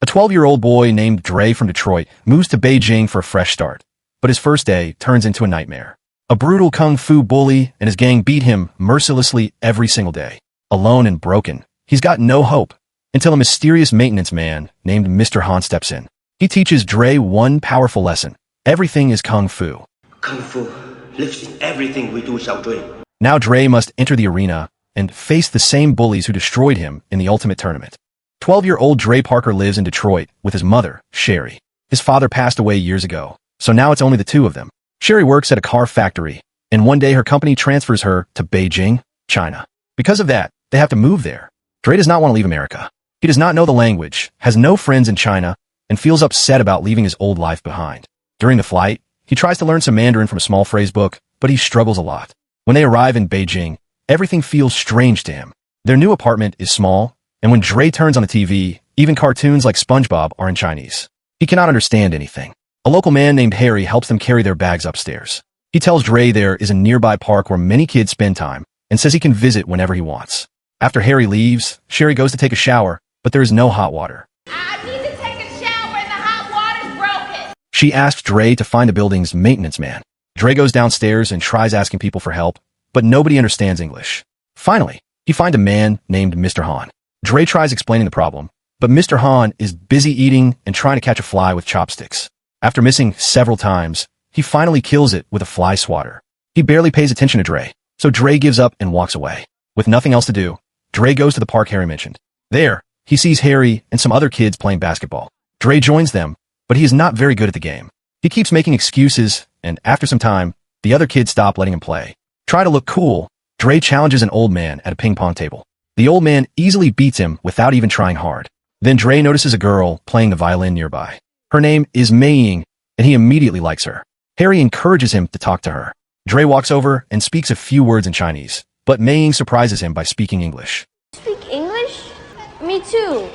A 12-year-old boy named Dre from Detroit moves to Beijing for a fresh start, but his first day turns into a nightmare. A brutal kung fu bully and his gang beat him mercilessly every single day. Alone and broken, he's got no hope until a mysterious maintenance man named Mr. Han steps in. He teaches Dre one powerful lesson. Everything is kung fu. Kung fu lives in everything we do, Xiao Dre. Now Dre must enter the arena and face the same bullies who destroyed him in the ultimate tournament. 12-year-old Dre Parker lives in Detroit with his mother, Sherry. His father passed away years ago, so now it's only the two of them. Sherry works at a car factory, and one day her company transfers her to Beijing, China. Because of that, they have to move there. Dre does not want to leave America. He does not know the language, has no friends in China, and feels upset about leaving his old life behind. During the flight, he tries to learn some Mandarin from a small phrase book, but he struggles a lot. When they arrive in Beijing, everything feels strange to him. Their new apartment is small, and when Dre turns on the TV, even cartoons like SpongeBob are in Chinese. He cannot understand anything. A local man named Harry helps them carry their bags upstairs. He tells Dre there is a nearby park where many kids spend time, and says he can visit whenever he wants. After Harry leaves, Sherry goes to take a shower, but there is no hot water. I need to take a shower and the hot water's broken. She asks Dre to find the building's maintenance man. Dre goes downstairs and tries asking people for help, but nobody understands English. Finally, he finds a man named Mr. Han. Dre tries explaining the problem, but Mr. Han is busy eating and trying to catch a fly with chopsticks. After missing several times, he finally kills it with a fly swatter. He barely pays attention to Dre, so Dre gives up and walks away. With nothing else to do, Dre goes to the park Harry mentioned. There, he sees Harry and some other kids playing basketball. Dre joins them, but he is not very good at the game. He keeps making excuses, and after some time, the other kids stop letting him play. Try to look cool, Dre challenges an old man at a ping pong table. The old man easily beats him without even trying hard. Then Dre notices a girl playing the violin nearby. Her name is Mei, and he immediately likes her. Harry encourages him to talk to her. Dre walks over and speaks a few words in Chinese, but Mei surprises him by speaking English. Speak English? Me too.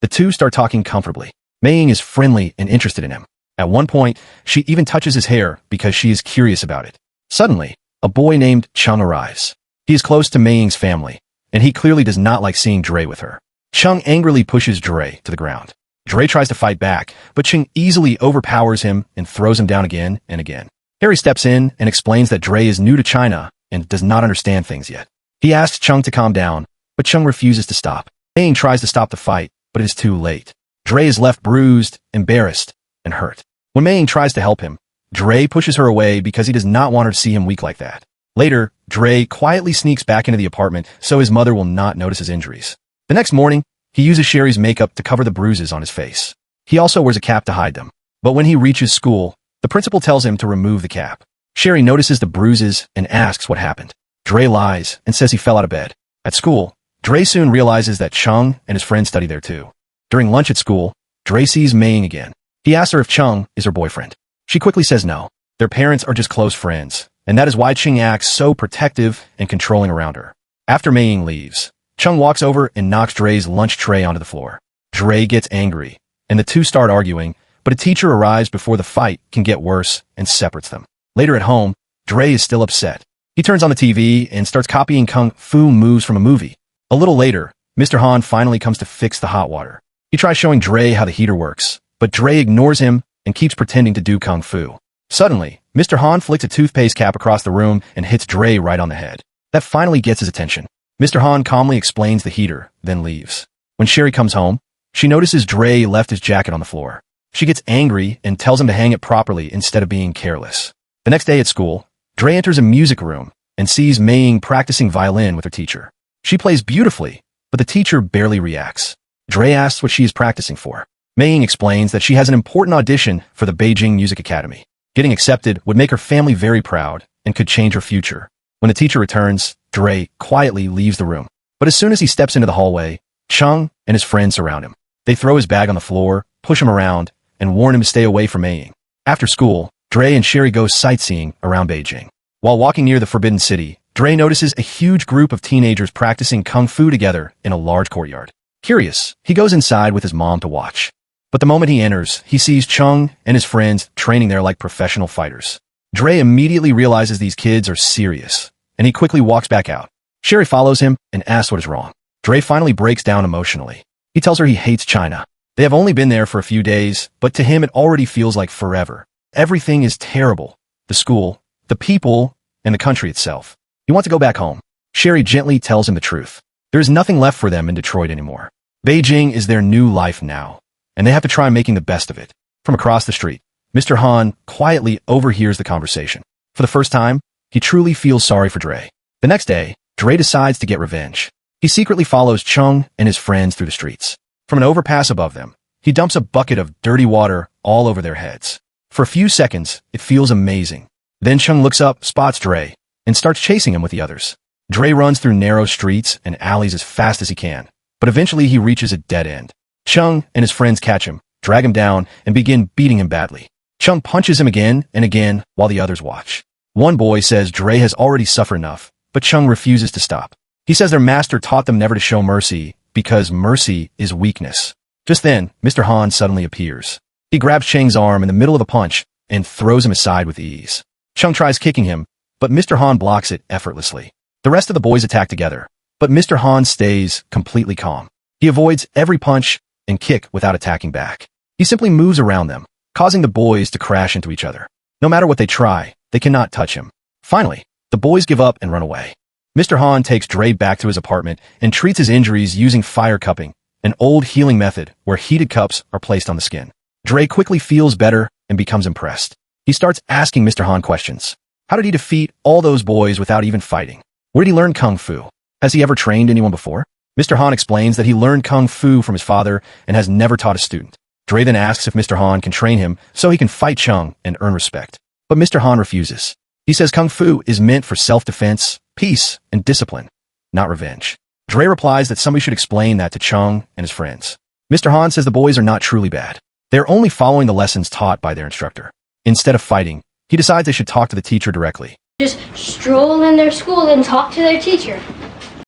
The two start talking comfortably. Mei is friendly and interested in him. At one point, she even touches his hair because she is curious about it. Suddenly, a boy named Chung arrives. He is close to Mei's family, and he clearly does not like seeing Dre with her. Chung angrily pushes Dre to the ground. Dre tries to fight back, but Chung easily overpowers him and throws him down again and again. Harry steps in and explains that Dre is new to China and does not understand things yet. He asks Chung to calm down, but Chung refuses to stop. Mei tries to stop the fight, but it is too late. Dre is left bruised, embarrassed, and hurt. When Mei tries to help him, Dre pushes her away because he does not want her to see him weak like that. Later, Dre quietly sneaks back into the apartment so his mother will not notice his injuries. The next morning, he uses Sherry's makeup to cover the bruises on his face. He also wears a cap to hide them. But when he reaches school, the principal tells him to remove the cap. Sherry notices the bruises and asks what happened. Dre lies and says he fell out of bed. At school, Dre soon realizes that Chung and his friends study there too. During lunch at school, Dre sees Mei again. He asks her if Chung is her boyfriend. She quickly says no. Their parents are just close friends, and that is why Chung acts so protective and controlling around her. After Mei leaves, Chung walks over and knocks Dre's lunch tray onto the floor. Dre gets angry, and the two start arguing, but a teacher arrives before the fight can get worse and separates them. Later at home, Dre is still upset. He turns on the TV and starts copying kung fu moves from a movie. A little later, Mr. Han finally comes to fix the hot water. He tries showing Dre how the heater works, but Dre ignores him and keeps pretending to do kung fu. Suddenly, Mr. Han flicks a toothpaste cap across the room and hits Dre right on the head. That finally gets his attention. Mr. Han calmly explains the heater, then leaves. When Sherry comes home, she notices Dre left his jacket on the floor. She gets angry and tells him to hang it properly instead of being careless. The next day at school, Dre enters a music room and sees Mei practicing violin with her teacher. She plays beautifully, but the teacher barely reacts. Dre asks what she is practicing for. Mei explains that she has an important audition for the Beijing Music Academy. Getting accepted would make her family very proud and could change her future. When the teacher returns, Dre quietly leaves the room. But as soon as he steps into the hallway, Chung and his friends surround him. They throw his bag on the floor, push him around, and warn him to stay away from Mei. After school, Dre and Sherry go sightseeing around Beijing. While walking near the Forbidden City, Dre notices a huge group of teenagers practicing kung fu together in a large courtyard. Curious, he goes inside with his mom to watch. But the moment he enters, he sees Chung and his friends training there like professional fighters. Dre immediately realizes these kids are serious, and he quickly walks back out. Sherry follows him and asks what is wrong. Dre finally breaks down emotionally. He tells her he hates China. They have only been there for a few days, but to him it already feels like forever. Everything is terrible. The school, the people, and the country itself. He wants to go back home. Sherry gently tells him the truth. There is nothing left for them in Detroit anymore. Beijing is their new life now, and they have to try making the best of it. From across the street, Mr. Han quietly overhears the conversation. For the first time, he truly feels sorry for Dre. The next day, Dre decides to get revenge. He secretly follows Chung and his friends through the streets. From an overpass above them, he dumps a bucket of dirty water all over their heads. For a few seconds, it feels amazing. Then Chung looks up, spots Dre, and starts chasing him with the others. Dre runs through narrow streets and alleys as fast as he can, but eventually he reaches a dead end. Chung and his friends catch him, drag him down, and begin beating him badly. Chung punches him again and again while the others watch. One boy says Dre has already suffered enough, but Chung refuses to stop. He says their master taught them never to show mercy because mercy is weakness. Just then, Mr. Han suddenly appears. He grabs Chang's arm in the middle of a punch and throws him aside with ease. Chung tries kicking him, but Mr. Han blocks it effortlessly. The rest of the boys attack together, but Mr. Han stays completely calm. He avoids every punch and kick without attacking back. He simply moves around them, causing the boys to crash into each other. No matter what they try, they cannot touch him. Finally, the boys give up and run away. Mr. Han takes Dre back to his apartment and treats his injuries using fire cupping, an old healing method where heated cups are placed on the skin. Dre quickly feels better and becomes impressed. He starts asking Mr. Han questions. How did he defeat all those boys without even fighting? Where did he learn Kung Fu? Has he ever trained anyone before? Mr. Han explains that he learned Kung Fu from his father and has never taught a student. Dre then asks if Mr. Han can train him so he can fight Chung and earn respect. But Mr. Han refuses. He says Kung Fu is meant for self-defense, peace, and discipline, not revenge. Dre replies that somebody should explain that to Chung and his friends. Mr. Han says the boys are not truly bad. They're only following the lessons taught by their instructor. Instead of fighting, he decides they should talk to the teacher directly. Just stroll in their school and talk to their teacher.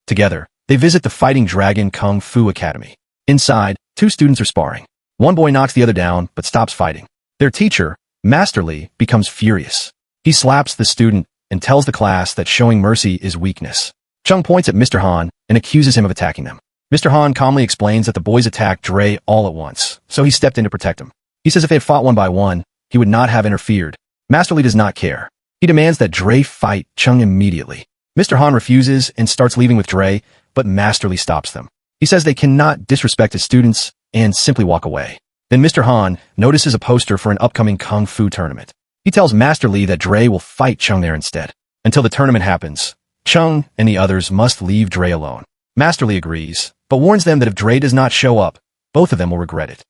Together, they visit the Fighting Dragon Kung Fu Academy. Inside, two students are sparring. One boy knocks the other down, but stops fighting. Their teacher, Master Lee, becomes furious. He slaps the student and tells the class that showing mercy is weakness. Chung points at Mr. Han and accuses him of attacking them. Mr. Han calmly explains that the boys attacked Dre all at once, so he stepped in to protect him. He says if they had fought one by one, he would not have interfered. Master Lee does not care. He demands that Dre fight Chung immediately. Mr. Han refuses and starts leaving with Dre, but Master Lee stops them. He says they cannot disrespect his students and simply walk away. Then Mr. Han notices a poster for an upcoming Kung Fu tournament. He tells Master Lee that Dre will fight Chung there instead. Until the tournament happens, Chung and the others must leave Dre alone. Master Lee agrees, but warns them that if Dre does not show up, both of them will regret it.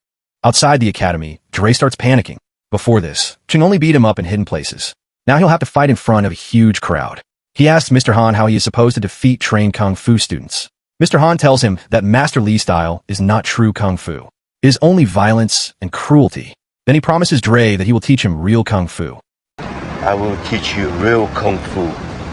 Outside the academy, Dre starts panicking. Before this, Chung only beat him up in hidden places. Now he'll have to fight in front of a huge crowd. He asks Mr. Han how he is supposed to defeat trained Kung Fu students. Mr. Han tells him that Master Lee's style is not true Kung Fu. It is only violence and cruelty. Then he promises Dre that he will teach him real Kung Fu. I will teach you real Kung Fu.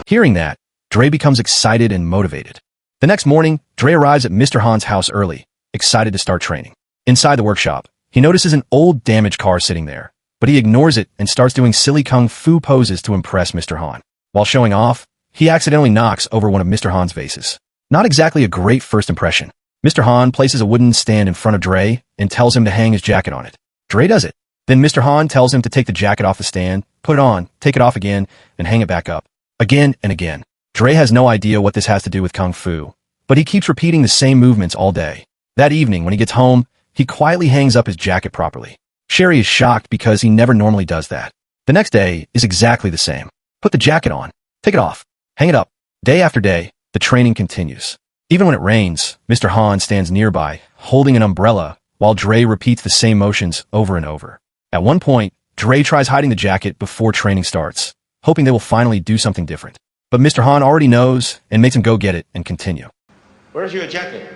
Hearing that, Dre becomes excited and motivated. The next morning, Dre arrives at Mr. Han's house early, excited to start training. Inside the workshop, he notices an old damaged car sitting there, but he ignores it and starts doing silly Kung Fu poses to impress Mr. Han. While showing off, he accidentally knocks over one of Mr. Han's vases. Not exactly a great first impression. Mr. Han places a wooden stand in front of Dre and tells him to hang his jacket on it. Dre does it. Then Mr. Han tells him to take the jacket off the stand, put it on, take it off again, and hang it back up. Again and again. Dre has no idea what this has to do with Kung Fu, but he keeps repeating the same movements all day. That evening, when he gets home, he quietly hangs up his jacket properly. Sherry is shocked because he never normally does that. The next day is exactly the same. Put the jacket on, take it off, hang it up. Day after day, the training continues. Even when it rains, Mr. Han stands nearby, holding an umbrella, while Dre repeats the same motions over and over. At one point, Dre tries hiding the jacket before training starts, hoping they will finally do something different. But Mr. Han already knows and makes him go get it and continue. Where's your jacket?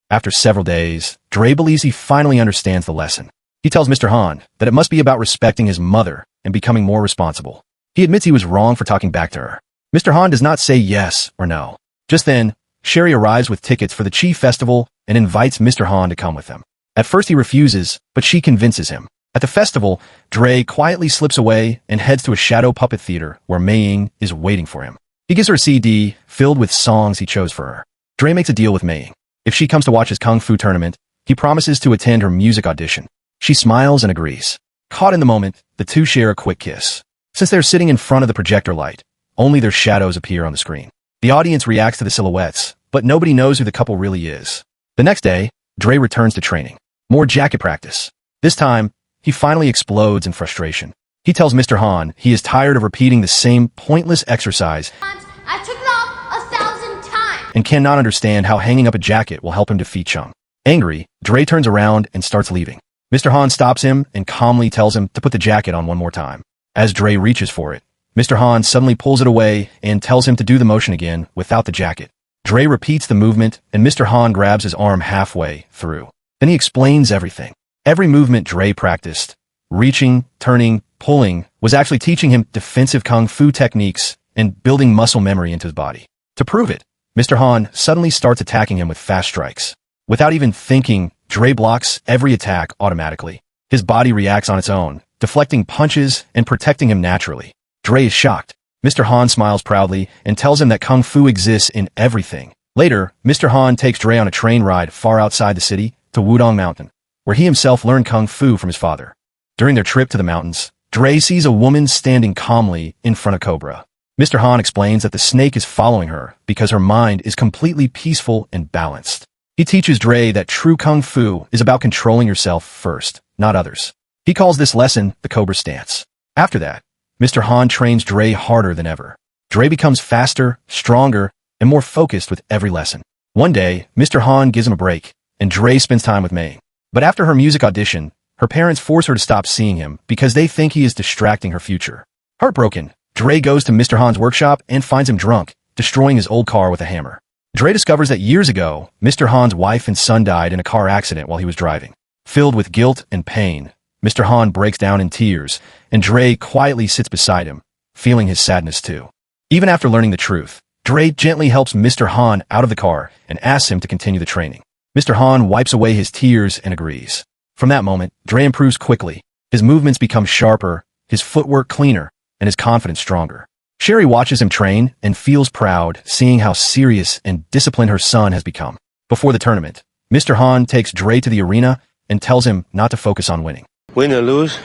After several days, Dre believes he finally understands the lesson. He tells Mr. Han that it must be about respecting his mother and becoming more responsible. He admits he was wrong for talking back to her. Mr. Han does not say yes or no. Just then, Sherry arrives with tickets for the Chi Festival and invites Mr. Han to come with them. At first he refuses, but she convinces him. At the festival, Dre quietly slips away and heads to a shadow puppet theater where Mei-Ying is waiting for him. He gives her a CD filled with songs he chose for her. Dre makes a deal with Mei-Ying. If she comes to watch his Kung Fu tournament, He promises to attend her music audition. She smiles and agrees. Caught in the moment, the two share a quick kiss. Since they're sitting in front of the projector light, only their shadows appear on the screen. The audience reacts to the silhouettes, but nobody knows who the couple really is. The next day, Dre returns to training. More jacket practice. This time, he finally explodes in frustration. He tells Mr. Han he is tired of repeating the same pointless exercise I took it off 1,000 times. and cannot understand how hanging up a jacket will help him defeat Chung. Angry, Dre turns around and starts leaving. Mr. Han stops him and calmly tells him to put the jacket on one more time. As Dre reaches for it, Mr. Han suddenly pulls it away and tells him to do the motion again without the jacket. Dre repeats the movement and Mr. Han grabs his arm halfway through. Then he explains everything. Every movement Dre practiced, reaching, turning, pulling, was actually teaching him defensive kung fu techniques and building muscle memory into his body. To prove it, Mr. Han suddenly starts attacking him with fast strikes. Without even thinking, Dre blocks every attack automatically. His body reacts on its own, deflecting punches and protecting him naturally. Dre is shocked. Mr. Han smiles proudly and tells him that kung fu exists in everything. Later, Mr. Han takes Dre on a train ride far outside the city to Wudong Mountain, where he himself learned kung fu from his father. During their trip to the mountains, Dre sees a woman standing calmly in front of Cobra. Mr. Han explains that the snake is following her because her mind is completely peaceful and balanced. He teaches Dre that true kung fu is about controlling yourself first, not others. He calls this lesson the Cobra stance. After that, Mr. Han trains Dre harder than ever. Dre becomes faster, stronger, and more focused with every lesson. One day, Mr. Han gives him a break, and Dre spends time with Mei. But after her music audition, her parents force her to stop seeing him because they think he is distracting her future. Heartbroken, Dre goes to Mr. Han's workshop and finds him drunk, destroying his old car with a hammer. Dre discovers that years ago, Mr. Han's wife and son died in a car accident while he was driving. Filled with guilt and pain, Mr. Han breaks down in tears, and Dre quietly sits beside him, feeling his sadness too. Even after learning the truth, Dre gently helps Mr. Han out of the car and asks him to continue the training. Mr. Han wipes away his tears and agrees. From that moment, Dre improves quickly. His movements become sharper, his footwork cleaner, and his confidence stronger. Sherry watches him train and feels proud seeing how serious and disciplined her son has become. Before the tournament, Mr. Han takes Dre to the arena and tells him not to focus on winning. Win or lose,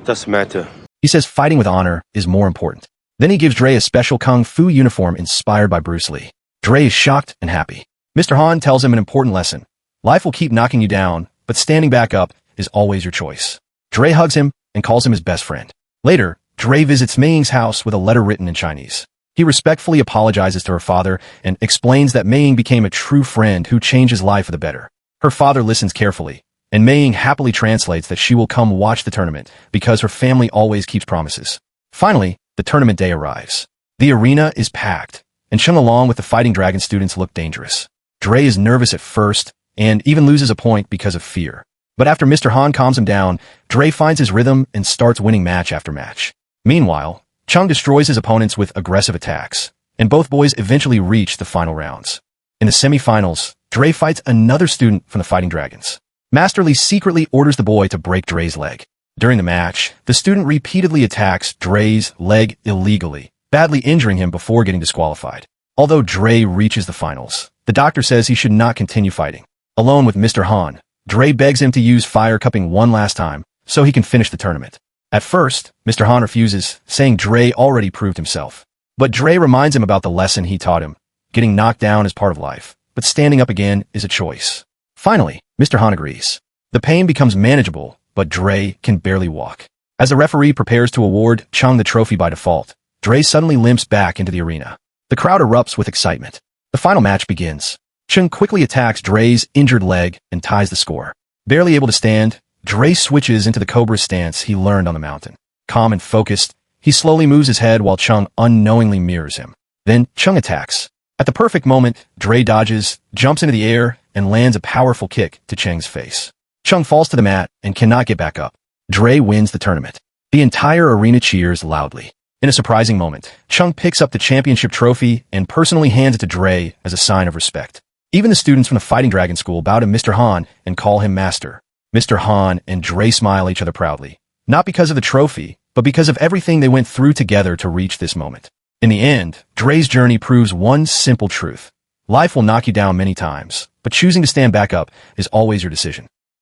doesn't matter. He says fighting with honor is more important. Then he gives Dre a special kung fu uniform inspired by Bruce Lee. Dre is shocked and happy. Mr. Han tells him an important lesson. Life will keep knocking you down, but standing back up is always your choice. Dre hugs him and calls him his best friend. Later, Dre visits Mei Ying's house with a letter written in Chinese. He respectfully apologizes to her father and explains that Mei Ying became a true friend who changed his life for the better. Her father listens carefully, and Mei Ying happily translates that she will come watch the tournament because her family always keeps promises. Finally, the tournament day arrives. The arena is packed, and Chung along with the Fighting Dragon students look dangerous. Dre is nervous at first, and even loses a point because of fear. But after Mr. Han calms him down, Dre finds his rhythm and starts winning match after match. Meanwhile, Chung destroys his opponents with aggressive attacks, and both boys eventually reach the final rounds. In the semifinals, Dre fights another student from the Fighting Dragons. Master Lee secretly orders the boy to break Dre's leg. During the match, the student repeatedly attacks Dre's leg illegally, badly injuring him before getting disqualified. Although Dre reaches the finals, the doctor says he should not continue fighting. Alone with Mr. Han, Dre begs him to use fire cupping one last time so he can finish the tournament. At first, Mr. Han refuses, saying Dre already proved himself. But Dre reminds him about the lesson he taught him. Getting knocked down is part of life, but standing up again is a choice. Finally, Mr. Han agrees. The pain becomes manageable, but Dre can barely walk. As the referee prepares to award Chung the trophy by default, Dre suddenly limps back into the arena. The crowd erupts with excitement. The final match begins. Chung quickly attacks Dre's injured leg and ties the score. Barely able to stand, Dre switches into the Cobra stance he learned on the mountain. Calm and focused, he slowly moves his head while Chung unknowingly mirrors him. Then Chung attacks. At the perfect moment, Dre dodges, jumps into the air, and lands a powerful kick to Cheng's face. Chung falls to the mat and cannot get back up. Dre wins the tournament. The entire arena cheers loudly. In a surprising moment, Chung picks up the championship trophy and personally hands it to Dre as a sign of respect. Even the students from the Fighting Dragon School bow to Mr. Han and call him master. Mr. Han and Dre smile at each other proudly, not because of the trophy, but because of everything they went through together to reach this moment. In the end, Dre's journey proves one simple truth. Life will knock you down many times, but choosing to stand back up is always your decision.